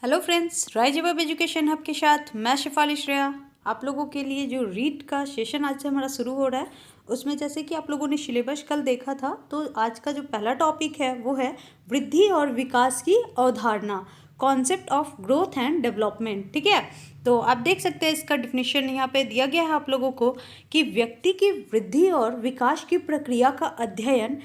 Hello friends, rise web education hub के साथ मैं शिफाली श्रेया आप लोगों के लिए जो रीड का सेशन आज से हमारा शुरू हो रहा है उसमें जैसे कि आप लोगों ने सिलेबस कल देखा था, तो आज का जो पहला टॉपिक है वो है वृद्धि और विकास की अवधारणा, concept of growth and development. ठीक है, तो आप देख सकते हैं इसका डिफिनेशन यहाँ पे दिया गया है आप लोगों को कि व्यक्ति की वृद्धि और विकास की प्रक्रिया का अध्ययन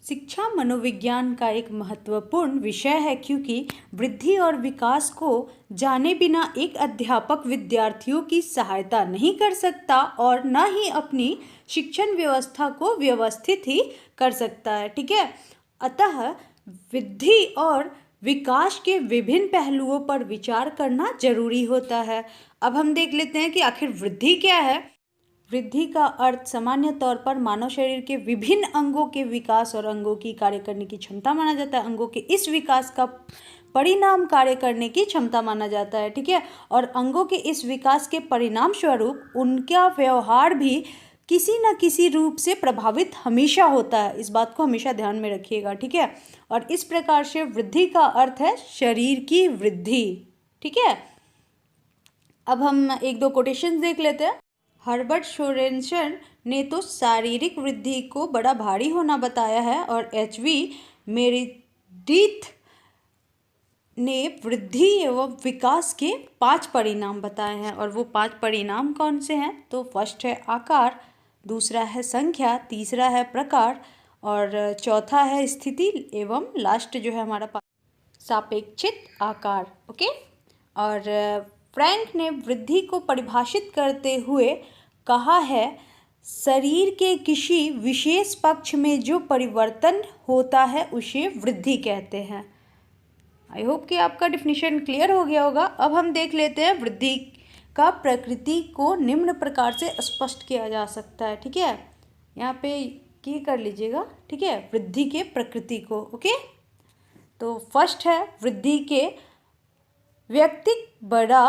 शिक्षा मनोविज्ञान का एक महत्वपूर्ण विषय है, क्योंकि वृद्धि और विकास को जाने बिना एक अध्यापक विद्यार्थियों की सहायता नहीं कर सकता और न ही अपनी शिक्षण व्यवस्था को व्यवस्थित ही कर सकता है। ठीक है, अतः वृद्धि और विकास के विभिन्न पहलुओं पर विचार करना जरूरी होता है। अब हम देख लेते हैं कि आखिर वृद्धि क्या है। वृद्धि का अर्थ सामान्य तौर पर मानव शरीर के विभिन्न अंगों के विकास और अंगों की कार्य करने की क्षमता माना जाता है। अंगों के इस विकास का परिणाम कार्य करने की क्षमता माना जाता है। ठीक है, और अंगों के इस विकास के परिणाम स्वरूप उनका व्यवहार भी किसी न किसी रूप से प्रभावित हमेशा होता है। इस बात को हमेशा ध्यान में रखिएगा। ठीक है, और इस प्रकार से वृद्धि का अर्थ है शरीर की वृद्धि। ठीक है, अब हम एक दो कोटेशन देख लेते हैं। हर्बर्ट सोरेनसन ने तो शारीरिक वृद्धि को बड़ा भारी होना बताया है और एच.वी. मेरिडिथ ने वृद्धि एवं विकास के 5 परिणाम बताए हैं। और वो 5 परिणाम कौन से हैं? तो फर्स्ट है आकार, दूसरा है संख्या, तीसरा है प्रकार और चौथा है स्थिति एवं लास्ट जो है हमारा सापेक्षित आकार। ओके, और फ्रैंक ने वृद्धि को परिभाषित करते हुए कहा है, शरीर के किसी विशेष पक्ष में जो परिवर्तन होता है उसे वृद्धि कहते हैं। आई होप कि आपका डिफिनीशन क्लियर हो गया होगा। अब हम देख लेते हैं वृद्धि का प्रकृति को निम्न प्रकार से स्पष्ट किया जा सकता है। ठीक है, यहाँ पे की कर लीजिएगा। ठीक है, वृद्धि के प्रकृति को। ओके, तो फर्स्ट है वृद्धि के व्यक्ति बड़ा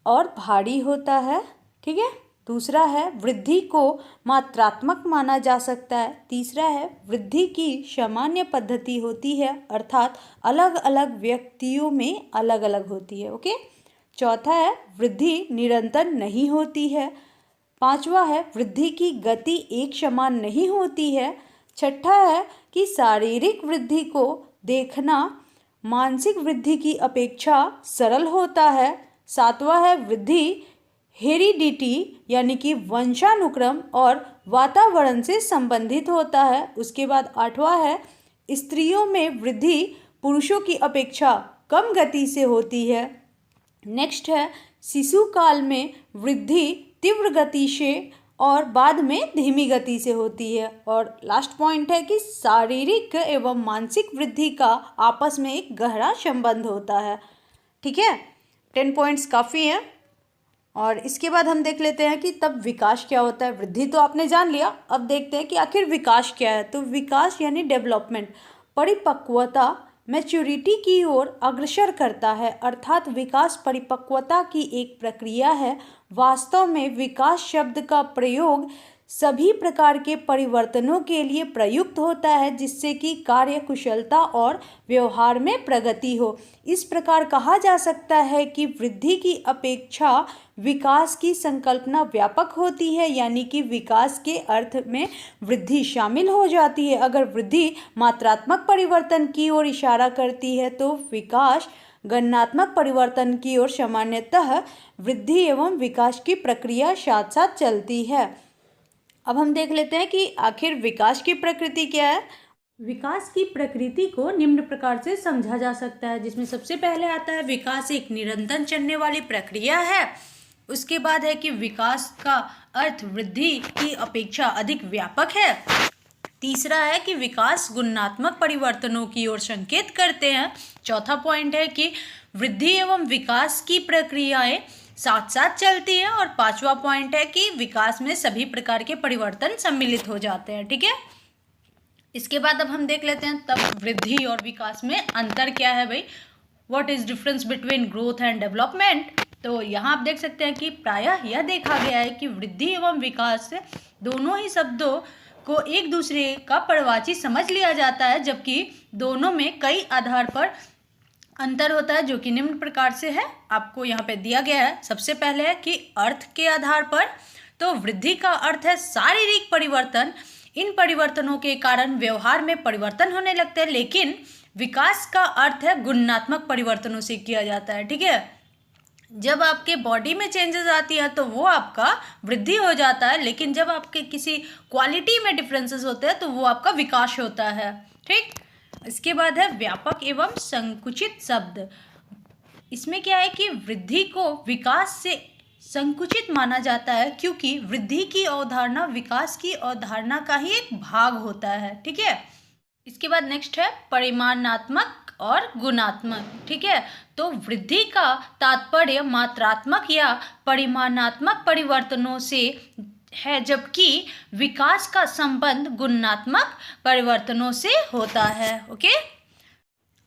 और भारी होता है। ठीक है, दूसरा है वृद्धि को मात्रात्मक माना जा सकता है। तीसरा है वृद्धि की सामान्य पद्धति होती है, अर्थात अलग अलग व्यक्तियों में अलग अलग होती है। ओके, चौथा है वृद्धि निरंतर नहीं होती है। पांचवा है वृद्धि की गति एक समान नहीं होती है। छठा है कि शारीरिक वृद्धि को देखना मानसिक वृद्धि की अपेक्षा सरल होता है। सातवां है वृद्धि हेरिडिटी यानी कि वंशानुक्रम और वातावरण से संबंधित होता है। उसके बाद आठवां है स्त्रियों में वृद्धि पुरुषों की अपेक्षा कम गति से होती है। नेक्स्ट है शिशु काल में वृद्धि तीव्र गति से और बाद में धीमी गति से होती है। और लास्ट पॉइंट है कि शारीरिक एवं मानसिक वृद्धि का आपस में एक गहरा संबंध होता है। ठीक है, 10 पॉइंट्स काफ़ी हैं। और इसके बाद हम देख लेते हैं कि तब विकास क्या होता है। वृद्धि तो आपने जान लिया, अब देखते हैं कि आखिर विकास क्या है। तो विकास यानी डेवलपमेंट परिपक्वता, मैच्योरिटी की ओर अग्रसर करता है, अर्थात विकास परिपक्वता की एक प्रक्रिया है। वास्तव में विकास शब्द का प्रयोग सभी प्रकार के परिवर्तनों के लिए प्रयुक्त होता है जिससे कि कार्य कुशलता और व्यवहार में प्रगति हो। इस प्रकार कहा जा सकता है कि वृद्धि की अपेक्षा विकास की संकल्पना व्यापक होती है, यानी कि विकास के अर्थ में वृद्धि शामिल हो जाती है। अगर वृद्धि मात्रात्मक परिवर्तन की ओर इशारा करती है तो विकास गणनात्मक परिवर्तन की ओर सामान्यतः वृद्धि एवं विकास की प्रक्रिया साथ साथ चलती है। अब हम देख लेते हैं कि आखिर विकास की प्रकृति क्या है। विकास की प्रकृति को निम्न प्रकार से समझा जा सकता है, जिसमें सबसे पहले आता है विकास एक निरंतर चलने वाली प्रक्रिया है। उसके बाद है कि विकास का अर्थ वृद्धि की अपेक्षा अधिक व्यापक है। तीसरा है कि विकास गुणात्मक परिवर्तनों की ओर संकेत करते हैं। चौथा पॉइंट है कि वृद्धि एवं विकास की प्रक्रियाएं साथ साथ चलती है। और पांचवा पॉइंट है कि विकास में सभी प्रकार के परिवर्तन सम्मिलित हो जाते हैं। ठीक है, इसके बाद अब हम देख लेते हैं तब वृद्धि और विकास में अंतर क्या है भाई। What is difference between growth and development. तो यहाँ आप देख सकते हैं कि प्रायः यह देखा गया है कि वृद्धि एवं विकास दोनों ही शब्दों को एक दूसरे का पर्यायवाची समझ लिया जाता है, जबकि दोनों में कई आधार पर अंतर होता है, जो कि निम्न प्रकार से है, आपको यहाँ पे दिया गया है। सबसे पहले है कि अर्थ के आधार पर, तो वृद्धि का अर्थ है शारीरिक परिवर्तन। इन परिवर्तनों के कारण व्यवहार में परिवर्तन होने लगते हैं, लेकिन विकास का अर्थ है गुणात्मक परिवर्तनों से किया जाता है। ठीक है, जब आपके बॉडी में चेंजेस आती है तो वो आपका वृद्धि हो जाता है, लेकिन जब आपके किसी क्वालिटी में डिफरेंसेस होते हैं तो वो आपका विकास होता है। ठीक, इसके बाद है व्यापक एवं संकुचित शब्द। इसमें क्या है कि वृद्धि को विकास से संकुचित माना जाता है, क्योंकि वृद्धि की अवधारणा विकास की अवधारणा का ही एक भाग होता है। ठीक है, इसके बाद नेक्स्ट है परिमाणात्मक और गुणात्मक। ठीक है, तो वृद्धि का तात्पर्य मात्रात्मक या परिमाणात्मक परिवर्तनों से है, जबकि विकास का संबंध गुणात्मक परिवर्तनों से होता है। ओके,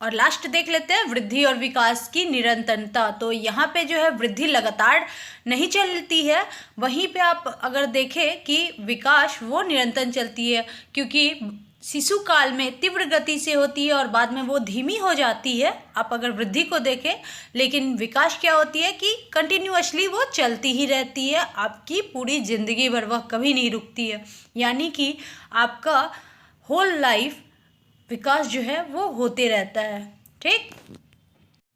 और लास्ट देख लेते हैं वृद्धि और विकास की निरंतरता। तो यहाँ पे जो है वृद्धि लगातार नहीं चलती है, वहीं पे आप अगर देखें कि विकास वो निरंतर चलती है, क्योंकि शिशु काल में तीव्र गति से होती है और बाद में वो धीमी हो जाती है, आप अगर वृद्धि को देखें। लेकिन विकास क्या होती है कि कंटिन्यूअसली वो चलती ही रहती है, आपकी पूरी ज़िंदगी भर वह कभी नहीं रुकती है, यानी कि आपका होल लाइफ विकास जो है वो होते रहता है। ठीक,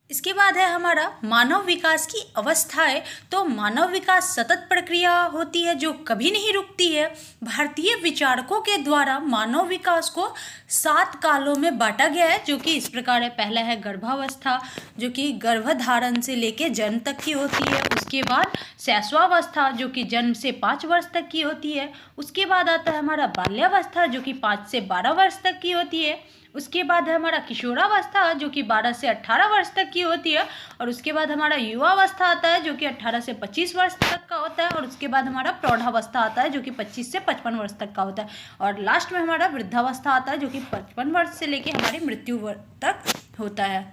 इसके बाद है हमारा मानव विकास की अवस्थाएं। तो मानव विकास सतत प्रक्रिया होती है जो कभी नहीं रुकती है। भारतीय विचारकों के द्वारा मानव विकास को 7 कालों में बांटा गया है, जो कि इस प्रकार है। पहला है गर्भावस्था, जो कि गर्भधारण से लेकर जन्म तक की होती है। उसके बाद शैशवावस्था, जो कि जन्म से 5 वर्ष तक की होती है। उसके बाद आता है हमारा बाल्यावस्था, जो कि 5 से 12 वर्ष तक की होती है। उसके बाद है हमारा किशोरावस्था, जो कि 12 से 18 वर्ष तक की होती है। और उसके बाद हमारा युवावस्था आता है, जो कि 18 से 25 वर्ष तक का होता है। और उसके बाद हमारा प्रौढ़ावस्था आता है, जो कि 25 से 55 वर्ष तक का होता है। और लास्ट में हमारा वृद्धावस्था आता है, जो कि 55 वर्ष से लेकर हमारी मृत्यु तक होता है।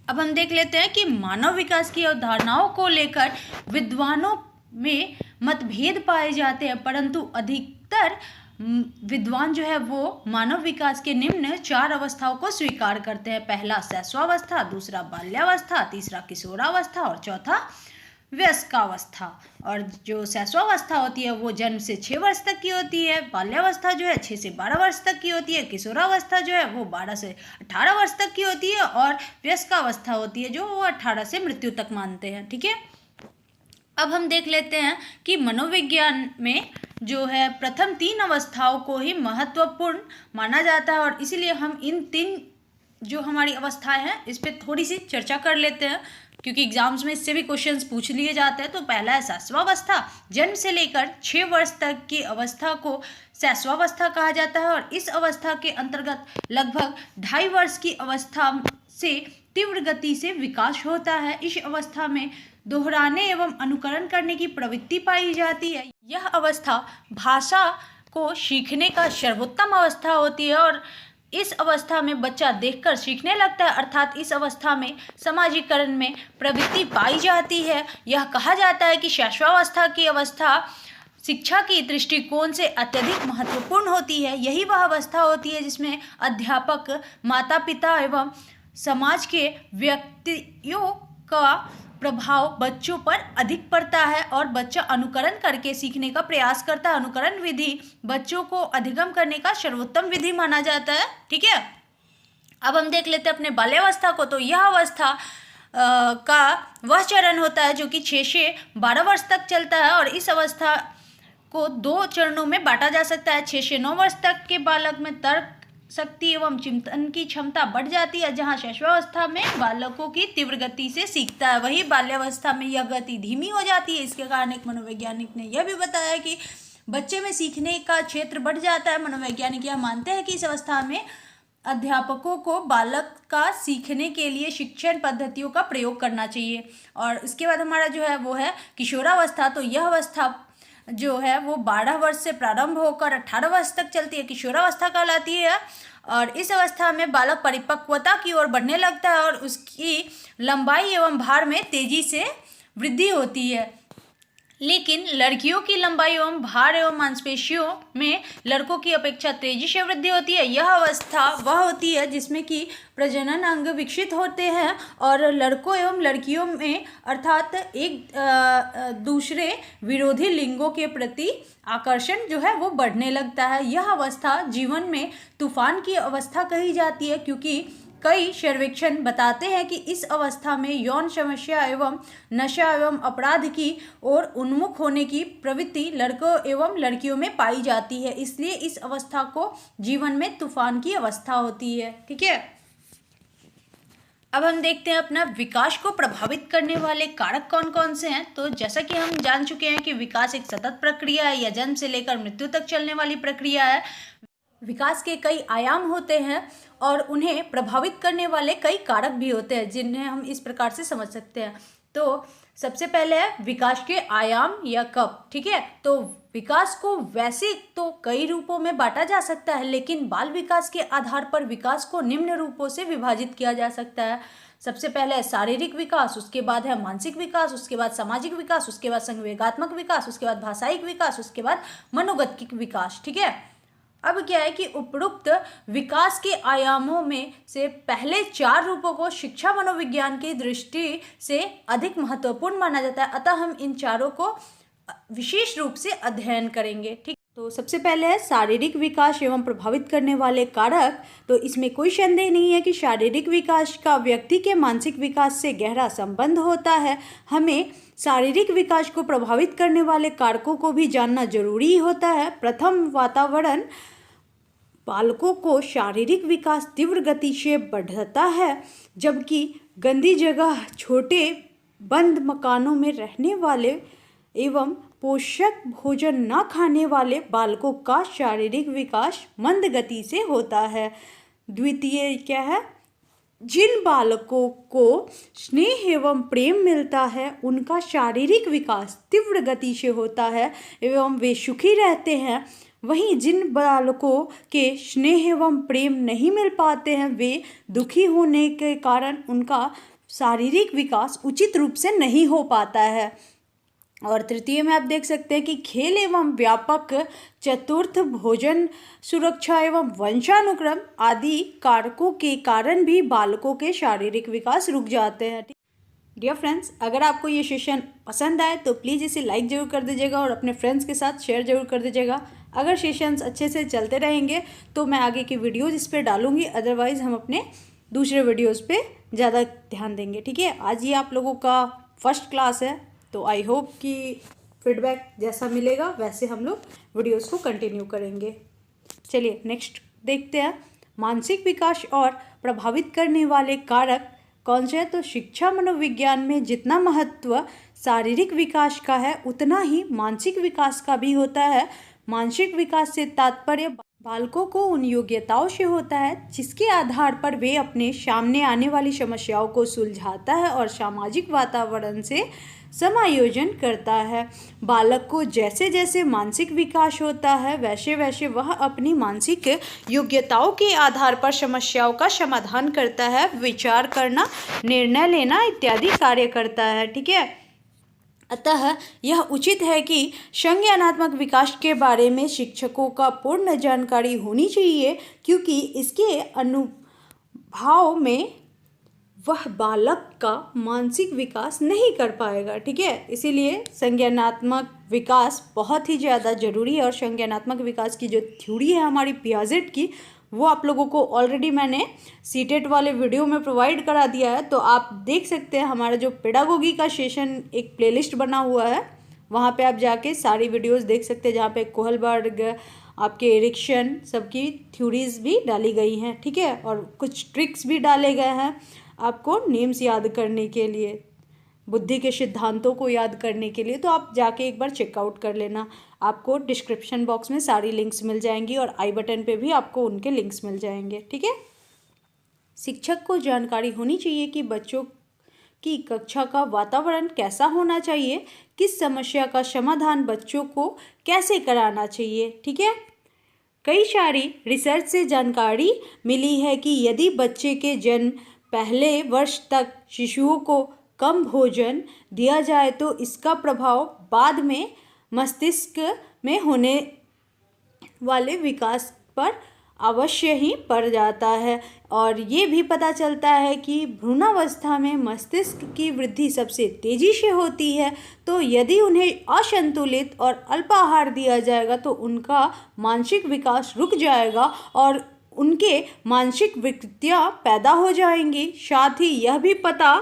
अब हम देख लेते हैं कि मानव विकास की अवधारणाओं को लेकर विद्वानों में मतभेद पाए जाते हैं, परंतु अधिकतर विद्वान जो है वो मानव विकास के निम्न 4 अवस्थाओं को स्वीकार करते हैं। पहला शैशवावस्था, दूसरा बाल्यावस्था, तीसरा किशोरावस्था और चौथा वयस्कावस्था। और जो शैशवावस्था होती है वो जन्म से 6 वर्ष तक की होती है। बाल्यावस्था जो है 6 से 12 वर्ष तक की होती है। किशोरावस्था जो है वो 12 से 18 वर्ष तक की होती है। और वयस्कावस्था होती है जो वो 18 से मृत्यु तक मानते हैं। ठीक है, अब हम देख लेते हैं कि मनोविज्ञान में जो है प्रथम 3 अवस्थाओं को ही महत्वपूर्ण माना जाता है, और इसीलिए हम इन 3 जो हमारी अवस्थाएं हैं इस पर थोड़ी सी चर्चा कर लेते हैं, क्योंकि एग्जाम्स में इससे भी क्वेश्चंस पूछ लिए जाते हैं। तो पहला है शैशवावस्था, जन्म से लेकर 6 वर्ष तक की अवस्था को शैशवावस्था कहा जाता है। और इस अवस्था के अंतर्गत लगभग 2.5 वर्ष की अवस्था से तीव्र गति से विकास होता है। इस अवस्था में दोहराने एवं अनुकरण करने की प्रवृत्ति पाई जाती है। यह अवस्था भाषा को सीखने का सर्वोत्तम अवस्था होती है, और इस अवस्था में बच्चा देखकर सीखने लगता है, अर्थात इस अवस्था में समाजीकरण में प्रवृत्ति पाई जाती है। यह कहा जाता है कि शैशवावस्था की अवस्था शिक्षा की दृष्टिकोण से अत्यधिक महत्वपूर्ण होती है। यही वह अवस्था होती है जिसमें अध्यापक, माता पिता एवं समाज के व्यक्तियों का प्रभाव बच्चों पर अधिक पड़ता है, और बच्चा अनुकरण करके सीखने का प्रयास करता है। अनुकरण विधि बच्चों को अधिगम करने का सर्वोत्तम विधि माना जाता है। ठीक है, अब हम देख लेते हैं अपने बाल्यावस्था को। तो यह अवस्था का वह चरण होता है जो कि 6 से 12 वर्ष तक चलता है, और इस अवस्था को 2 चरणों में बांटा जा सकता है। 6 से 9 वर्ष तक के बालक में तर्क शक्ति एवं चिंतन की क्षमता बढ़ जाती है, जहाँ शैशवावस्था में बालकों की तीव्र गति से सीखता है। वही बाल्यावस्था में यह गति धीमी हो जाती है। इसके कारण एक मनोवैज्ञानिक ने यह भी बताया कि बच्चे में सीखने का क्षेत्र बढ़ जाता है। मनोवैज्ञानिक यह मानते हैं कि इस अवस्था में अध्यापकों को बालक का सीखने के लिए शिक्षण पद्धतियों का प्रयोग करना चाहिए। और इसके बाद हमारा जो है वो है किशोरावस्था। तो यह अवस्था जो है वो 12 वर्ष से प्रारंभ होकर 18 वर्ष तक चलती है, किशोरावस्था कहलाती है। और इस अवस्था में बालक परिपक्वता की ओर बढ़ने लगता है, और उसकी लंबाई एवं भार में तेजी से वृद्धि होती है। लेकिन लड़कियों की लंबाई एवं भार एवं मांसपेशियों में लड़कों की अपेक्षा तेजी से वृद्धि होती है। यह अवस्था वह होती है जिसमें कि प्रजनन अंग विकसित होते हैं और लड़कों एवं लड़कियों में अर्थात एक दूसरे विरोधी लिंगों के प्रति आकर्षण जो है वो बढ़ने लगता है। यह अवस्था जीवन में तूफान की अवस्था कही जाती है, क्योंकि कई सर्वेक्षण बताते हैं कि इस अवस्था में यौन समस्या एवं नशा एवं अपराध की ओर उन्मुख होने की प्रवृत्ति लड़कों एवं लड़कियों में पाई जाती है। इसलिए इस अवस्था को जीवन में तूफान की अवस्था होती है। ठीक है, अब हम देखते हैं अपना विकास को प्रभावित करने वाले कारक कौन कौन से हैं। तो जैसा कि हम जान चुके हैं कि विकास एक सतत प्रक्रिया है या जन्म से लेकर मृत्यु तक चलने वाली प्रक्रिया है। विकास के कई आयाम होते हैं और उन्हें प्रभावित करने वाले कई कारक भी होते हैं, जिन्हें हम इस प्रकार से समझ सकते हैं। तो सबसे पहले है विकास के आयाम या कब। ठीक है, तो विकास को वैसे तो कई रूपों में बांटा जा सकता है, लेकिन बाल विकास के आधार पर विकास को निम्न रूपों से विभाजित किया जा सकता है। सबसे पहले है शारीरिक विकास, उसके बाद है मानसिक विकास, उसके बाद सामाजिक विकास, उसके बाद संवेगात्मक विकास, उसके बाद भाषायिक विकास, उसके बाद मनोगतिक विकास। ठीक है, अब क्या है कि उपरोक्त विकास के आयामों में से पहले 4 रूपों को शिक्षा मनोविज्ञान की दृष्टि से अधिक महत्वपूर्ण माना जाता है, अतः हम इन चारों को विशेष रूप से अध्ययन करेंगे। ठीक, तो सबसे पहले है शारीरिक विकास एवं प्रभावित करने वाले कारक। तो इसमें कोई संदेह नहीं है कि शारीरिक विकास का व्यक्ति के मानसिक विकास से गहरा संबंध होता है। हमें शारीरिक विकास को प्रभावित करने वाले कारकों को भी जानना जरूरी होता है। प्रथम, वातावरण बालकों को शारीरिक विकास तीव्र गति से बढ़ता है, जबकि गंदी जगह, छोटे बंद मकानों में रहने वाले एवं पोषक भोजन न खाने वाले बालकों का शारीरिक विकास मंद गति से होता है। द्वितीय क्या है, जिन बालकों को स्नेह एवं प्रेम मिलता है उनका शारीरिक विकास तीव्र गति से होता है एवं वे सुखी रहते हैं। वहीं जिन बालकों के स्नेह एवं प्रेम नहीं मिल पाते हैं वे दुखी होने के कारण उनका शारीरिक विकास उचित रूप से नहीं हो पाता है। और तृतीय में आप देख सकते हैं कि खेल एवं व्यापक, चतुर्थ भोजन, सुरक्षा एवं वंशानुक्रम आदि कारकों के कारण भी बालकों के शारीरिक विकास रुक जाते हैं। डियर फ्रेंड्स, अगर आपको ये सेशन पसंद आए तो प्लीज़ इसे लाइक ज़रूर कर दीजिएगा और अपने फ्रेंड्स के साथ शेयर ज़रूर कर दीजिएगा। अगर सेशंस अच्छे से चलते रहेंगे तो मैं आगे की वीडियोज़ इस पर डालूंगी, अदरवाइज़ हम अपने दूसरे वीडियोज़ पे ज़्यादा ध्यान देंगे। ठीक है, आज ये आप लोगों का फर्स्ट क्लास है, तो आई होप कि फीडबैक जैसा मिलेगा वैसे हम लोग वीडियोज़ को कंटिन्यू करेंगे। चलिए नेक्स्ट देखते हैं, मानसिक विकास और प्रभावित करने वाले कारक कौन से हैं। तो शिक्षा मनोविज्ञान में जितना महत्व शारीरिक विकास का है उतना ही मानसिक विकास का भी होता है। मानसिक विकास से तात्पर्य बालकों को उन योग्यताओं से होता है जिसके आधार पर वे अपने सामने आने वाली समस्याओं को सुलझाता है और सामाजिक वातावरण से समायोजन करता है। बालक को जैसे जैसे मानसिक विकास होता है वैसे वैसे वह अपनी मानसिक योग्यताओं के आधार पर समस्याओं का समाधान करता है, विचार करना, निर्णय लेना इत्यादि कार्य करता है। ठीक है, अतः यह उचित है कि संज्ञानात्मक विकास के बारे में शिक्षकों का पूर्ण जानकारी होनी चाहिए, क्योंकि इसके अनुभाव में वह बालक का मानसिक विकास नहीं कर पाएगा। ठीक है, इसीलिए संज्ञानात्मक विकास बहुत ही ज़्यादा जरूरी है। और संज्ञानात्मक विकास की जो थ्योरी है हमारी पियाजेट की, वो आप लोगों को ऑलरेडी मैंने सीटेट वाले वीडियो में प्रोवाइड करा दिया है, तो आप देख सकते हैं। हमारा जो पेडागोगी का सेशन एक प्लेलिस्ट बना हुआ है, वहाँ पे आप जाके सारी वीडियोस देख सकते हैं, जहाँ पे कोहलबर्ग, आपके एरिक्सन सबकी थ्योरीज भी डाली गई हैं। ठीक है, और कुछ ट्रिक्स भी डाले गए हैं आपको नेम्स याद करने के लिए, बुद्धि के सिद्धांतों को याद करने के लिए। तो आप जाके एक बार चेकआउट कर लेना, आपको डिस्क्रिप्शन बॉक्स में सारी लिंक्स मिल जाएंगी और आई बटन पे भी आपको उनके लिंक्स मिल जाएंगे। ठीक है, शिक्षक को जानकारी होनी चाहिए कि बच्चों की कक्षा का वातावरण कैसा होना चाहिए, किस समस्या का समाधान बच्चों को कैसे कराना चाहिए। ठीक है, कई सारी रिसर्च से जानकारी मिली है कि यदि बच्चे के जन्म पहले वर्ष तक शिशुओं को कम भोजन दिया जाए तो इसका प्रभाव बाद में मस्तिष्क में होने वाले विकास पर अवश्य ही पड़ जाता है। और ये भी पता चलता है कि भ्रूणावस्था में मस्तिष्क की वृद्धि सबसे तेज़ी से होती है, तो यदि उन्हें असंतुलित और अल्प आहार दिया जाएगा तो उनका मानसिक विकास रुक जाएगा और उनके मानसिक विकृतियाँ पैदा हो जाएंगी। साथ ही यह भी पता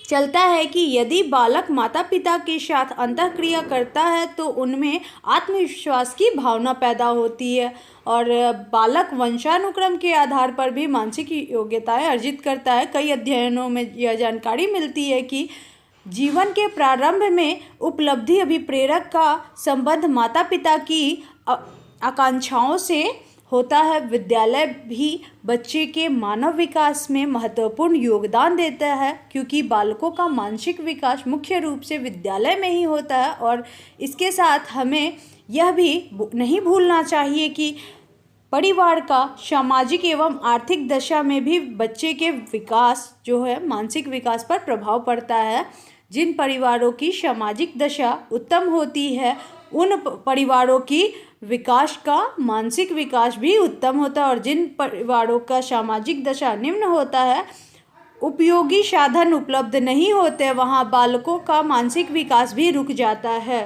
चलता है कि यदि बालक माता पिता के साथ अंतःक्रिया करता है तो उनमें आत्मविश्वास की भावना पैदा होती है और बालक वंशानुक्रम के आधार पर भी मानसिक योग्यताएं अर्जित करता है। कई अध्ययनों में यह जानकारी मिलती है कि जीवन के प्रारंभ में उपलब्धि अभिप्रेरक का संबंध माता पिता की आकांक्षाओं से होता है। विद्यालय भी बच्चे के मानव विकास में महत्वपूर्ण योगदान देता है क्योंकि बालकों का मानसिक विकास मुख्य रूप से विद्यालय में ही होता है। और इसके साथ हमें यह भी नहीं भूलना चाहिए कि परिवार का सामाजिक एवं आर्थिक दशा में भी बच्चे के विकास जो है मानसिक विकास पर प्रभाव पड़ता है। जिन परिवारों की सामाजिक दशा उत्तम होती है उन परिवारों की विकास का मानसिक विकास भी उत्तम होता है और जिन परिवारों का सामाजिक दशा निम्न होता है, उपयोगी साधन उपलब्ध नहीं होते, वहाँ बालकों का मानसिक विकास भी रुक जाता है।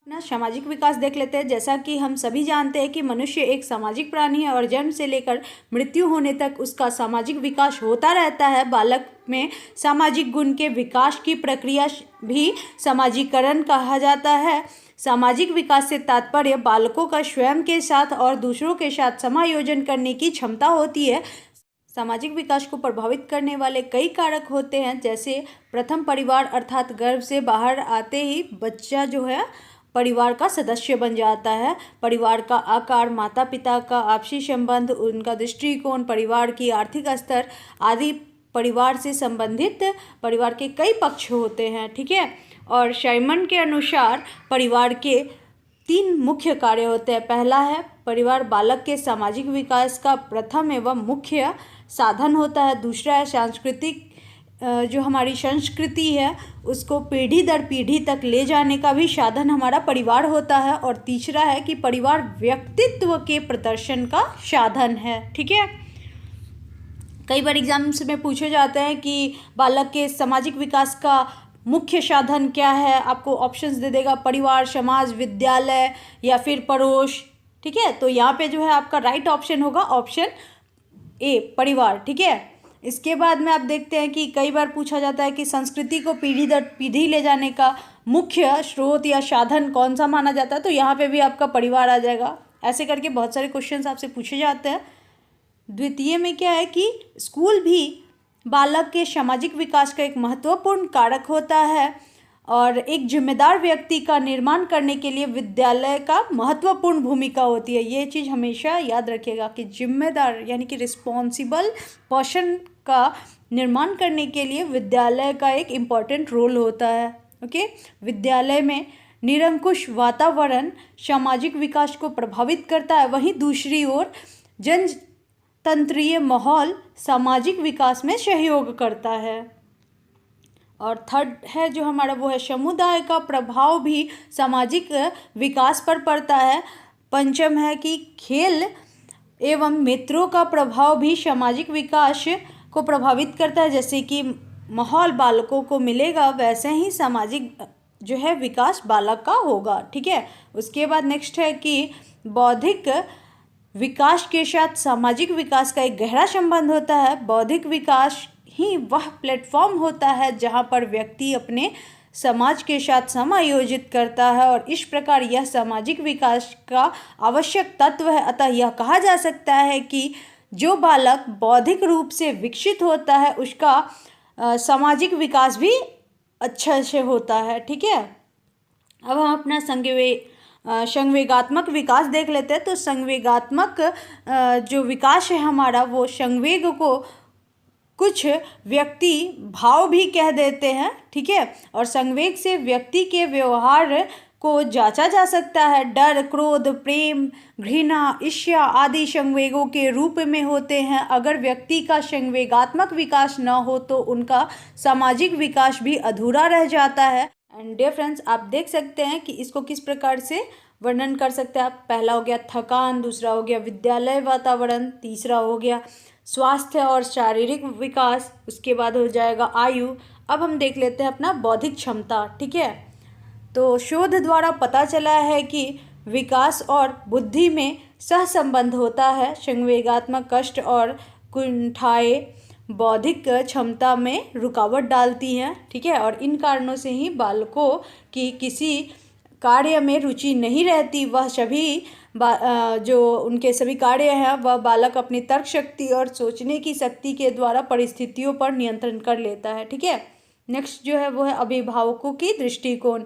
अपना सामाजिक विकास देख लेते हैं। जैसा कि हम सभी जानते हैं कि मनुष्य एक सामाजिक प्राणी है और जन्म से लेकर मृत्यु होने तक उसका सामाजिक विकास होता रहता है। बालक में सामाजिक गुण के विकास की प्रक्रिया भी सामाजिकरण कहा जाता है। सामाजिक विकास से तात्पर्य बालकों का स्वयं के साथ और दूसरों के साथ समायोजन करने की क्षमता होती है। सामाजिक विकास को प्रभावित करने वाले कई कारक होते हैं, जैसे प्रथम परिवार अर्थात गर्भ से बाहर आते ही बच्चा जो है परिवार का सदस्य बन जाता है। परिवार का आकार, माता पिता का आपसी संबंध, उनका दृष्टिकोण, परिवार की आर्थिक स्तर आदि परिवार से संबंधित परिवार के कई पक्ष होते हैं, ठीक है। और साइमन के अनुसार परिवार के 3 मुख्य कार्य होते हैं। पहला है परिवार बालक के सामाजिक विकास का प्रथम एवं मुख्य साधन होता है। दूसरा है सांस्कृतिक, जो हमारी संस्कृति है उसको पीढ़ी दर पीढ़ी तक ले जाने का भी साधन हमारा परिवार होता है। और तीसरा है कि परिवार व्यक्तित्व के प्रदर्शन का साधन है, ठीक है। कई बार एग्जाम्स में पूछे जाते हैं कि बालक के सामाजिक विकास का मुख्य साधन क्या है, आपको ऑप्शंस दे देगा परिवार, समाज, विद्यालय या फिर पड़ोस, ठीक है। तो यहाँ पे जो है आपका राइट ऑप्शन होगा ऑप्शन ए, परिवार, ठीक है। इसके बाद में आप देखते हैं कि कई बार पूछा जाता है कि संस्कृति को पीढ़ी दर पीढ़ी ले जाने का मुख्य स्रोत या साधन कौन सा माना जाता है, तो यहाँ पे भी आपका परिवार आ जाएगा। ऐसे करके बहुत सारे क्वेश्चंस आपसे पूछे जाते हैं। द्वितीय में क्या है कि स्कूल भी बालक के सामाजिक विकास का एक महत्वपूर्ण कारक होता है और एक जिम्मेदार व्यक्ति का निर्माण करने के लिए विद्यालय का महत्वपूर्ण भूमिका होती है। ये चीज़ हमेशा याद रखिएगा कि जिम्मेदार यानी कि रिस्पॉन्सिबल पर्सन का निर्माण करने के लिए विद्यालय का एक इम्पॉर्टेंट रोल होता है, ओके। विद्यालय में निरंकुश वातावरण सामाजिक विकास को प्रभावित करता है, वहीं दूसरी ओर जनतंत्रीय माहौल सामाजिक विकास में सहयोग करता है। और थर्ड है जो हमारा वो है समुदाय का प्रभाव भी सामाजिक विकास पर पड़ता है। पंचम है कि खेल एवं मित्रों का प्रभाव भी सामाजिक विकास को प्रभावित करता है। जैसे कि माहौल बालकों को मिलेगा वैसे ही सामाजिक जो है विकास बालक का होगा, ठीक है। उसके बाद नेक्स्ट है कि बौद्धिक विकास के साथ सामाजिक विकास का एक गहरा संबंध होता है। बौद्धिक विकास ही वह प्लेटफॉर्म होता है जहाँ पर व्यक्ति अपने समाज के साथ समायोजित करता है और इस प्रकार यह सामाजिक विकास का आवश्यक तत्व है। अतः यह कहा जा सकता है कि जो बालक बौद्धिक रूप से विकसित होता है उसका सामाजिक विकास भी अच्छा से होता है, ठीक है। अब हम अपना संवेगात्मक विकास देख लेते हैं। तो संवेगात्मक जो विकास है हमारा वो संवेग को कुछ व्यक्ति भाव भी कह देते हैं, ठीक है। और संवेग से व्यक्ति के व्यवहार को जांचा जा सकता है। डर, क्रोध, प्रेम, घृणा, ईर्ष्या आदि संवेगों के रूप में होते हैं। अगर व्यक्ति का संवेगात्मक विकास न हो तो उनका सामाजिक विकास भी अधूरा रह जाता है। एंड डियर फ्रेंड्स, आप देख सकते हैं कि इसको किस प्रकार से वर्णन कर सकते हैं आप। पहला हो गया थकान, दूसरा हो गया विद्यालय वातावरण, तीसरा हो गया स्वास्थ्य और शारीरिक विकास, उसके बाद हो जाएगा आयु। अब हम देख लेते हैं अपना बौद्धिक क्षमता। ठीक है, तो शोध द्वारा पता चला है कि विकास और बुद्धि में सहसंबंध होता है। संवेगात्मक कष्ट और कुंठाएं बौद्धिक क्षमता में रुकावट डालती हैं। ठीक है, और इन कारणों से ही बालकों की किसी कार्य में रुचि नहीं रहती। वह सभी जो उनके सभी कार्य हैं वह बालक अपनी तर्क शक्ति और सोचने की शक्ति के द्वारा परिस्थितियों पर नियंत्रण कर लेता है। ठीक है, नेक्स्ट जो है वो है अभिभावकों की दृष्टिकोण।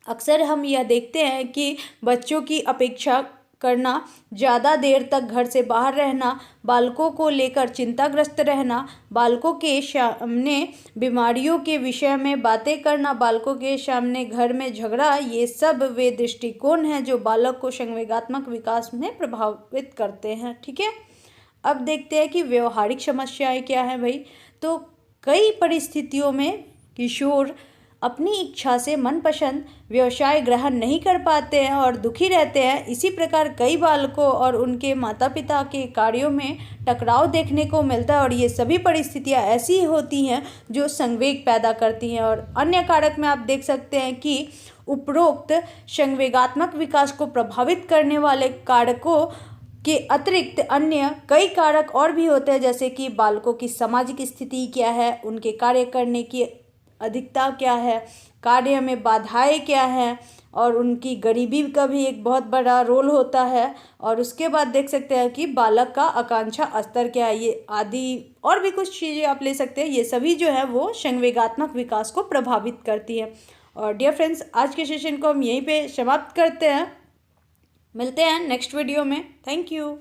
अक्सर हम यह देखते हैं कि बच्चों की अपेक्षा करना, ज़्यादा देर तक घर से बाहर रहना, बालकों को लेकर चिंताग्रस्त रहना, बालकों के सामने बीमारियों के विषय में बातें करना, बालकों के सामने घर में झगड़ा, ये सब वे दृष्टिकोण हैं जो बालक को संवेगात्मक विकास में प्रभावित करते हैं। ठीक है, अब देखते हैं कि व्यवहारिक समस्याएं क्या हैं भाई। तो कई परिस्थितियों में किशोर अपनी इच्छा से मनपसंद व्यवसाय ग्रहण नहीं कर पाते हैं और दुखी रहते हैं। इसी प्रकार कई बालकों और उनके माता पिता के कार्यों में टकराव देखने को मिलता है और ये सभी परिस्थितियां ऐसी होती हैं जो संवेग पैदा करती हैं। और अन्य कारक में आप देख सकते हैं कि उपरोक्त संवेगात्मक विकास को प्रभावित करने वाले कारकों के अतिरिक्त अन्य कई कारक और भी होते हैं, जैसे कि बालकों की सामाजिक स्थिति क्या है, उनके कार्य करने की अधिकता क्या है, कार्य में बाधाएं क्या हैं, और उनकी गरीबी का भी एक बहुत बड़ा रोल होता है। और उसके बाद देख सकते हैं कि बालक का आकांक्षा स्तर क्या है, ये आदि और भी कुछ चीज़ें आप ले सकते हैं। ये सभी जो है वो संवेगात्मक विकास को प्रभावित करती है। और डियर फ्रेंड्स, आज के सेशन को हम यहीं पे समाप्त करते हैं। मिलते हैं नेक्स्ट वीडियो में। Thank you.